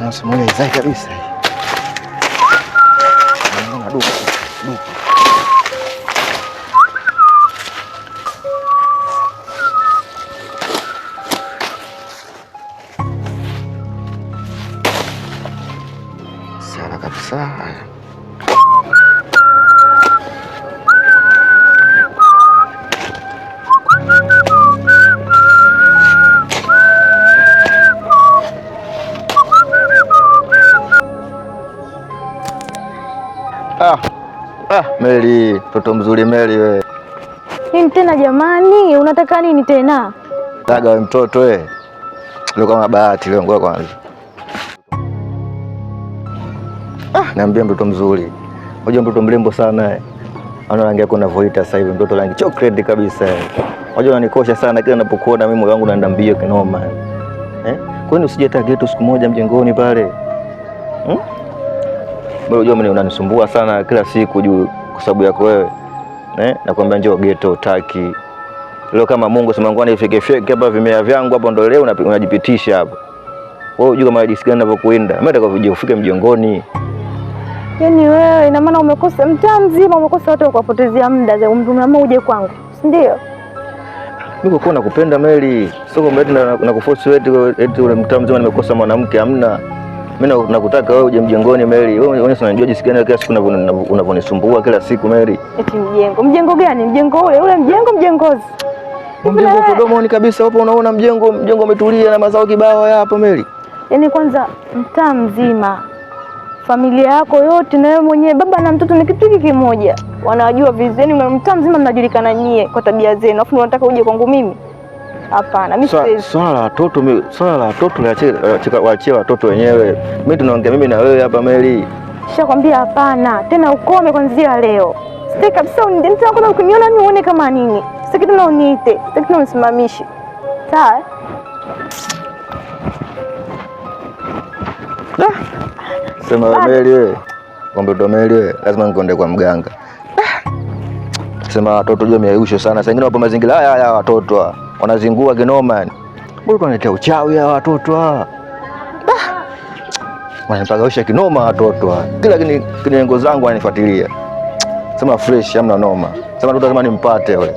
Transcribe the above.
Nasema zai kabisa. Naona duka. Sana kabisa. Meli, mtoto mzuri Meli we. Nini tena jamani? Unataka nini tena? Daga we mtoto we. Leo kama bahati leo ngoja kwanza. Niambia mtoto mzuri. Unajua mtoto mrembo sana. Ana rangi yako unavoita sasa hivi mtoto rangi chocolate kabisa. Unajua unanikosha sana kila ninapokuona mimi moyo wangu unaenda mbio kinoma. Kwa nini usije hata geto siku moja mjengoni pale? Unajua mimi unanisumbua sana kila siku juu kwa sababu yako wewe. Nakwambia njoo geto utaki. Leo kama Mungu simangwana ifike hapa vimea vyangu hapo ndo leo unajipitisha hapo. Wewe unajua kama jinsi gani ninavyokuenda. Mimi nataka ufike mjengoni. Yaani wewe ina maana umekosa mtaa mzima umekosa watu ukapotezea muda za mama uje kwangu. Si ndio? Mimi kwa nakupenda Meli. Sio kama eti nakuforce wewe eti ule mtaa mzima nimekosa mwanamke hamna. Mimi nakutaka wewe uje mjengoni Meli. Wewe unajua jinsi gani kila siku unavyonisumbua kila siku Meli. Eti mjengo. Mjengo gani? Mjengo ule mjengozi. Mjengo Podomoni kabisa hapo unaona mjengo umetulia na mazao kibao hapo Meli. Yaani kwanza mtaa mzima familia yako yote na wewe mwenyewe baba na mtoto ni kitu kimoja. Wanajua vizeni mtaa mzima mnajulikana nyie kwa tabia zenu. Alafu unataka uje kwangu mimi? Hapana, mimi siwezi. Swala la watoto waachie watoto wenyewe. Mimi tunaongea mimi na wewe hapa Meli. Nishakwambia hapana. Tena ukome kuanzia leo. Sitaki kabisa unitaka kwanza ukiniona ni uone kama nini. Sitaki tena uniite. Sitaki tena unisimamishe. Sawa? Sema Meli wewe. Ngombe ndo Meli wewe. Lazima nikonde kwa mganga. Sema watoto jua miausho sana. Sasa wengine wapo mazingira haya watoto wanazingua kinoma. Mbona tunaletea uchawi hawa watoto hawa? Wanapagausha kinoma watoto. Kila kinengo zangu wananifuatilia. Sema fresh hamna noma. Sema mtoto lazima nimpate wewe.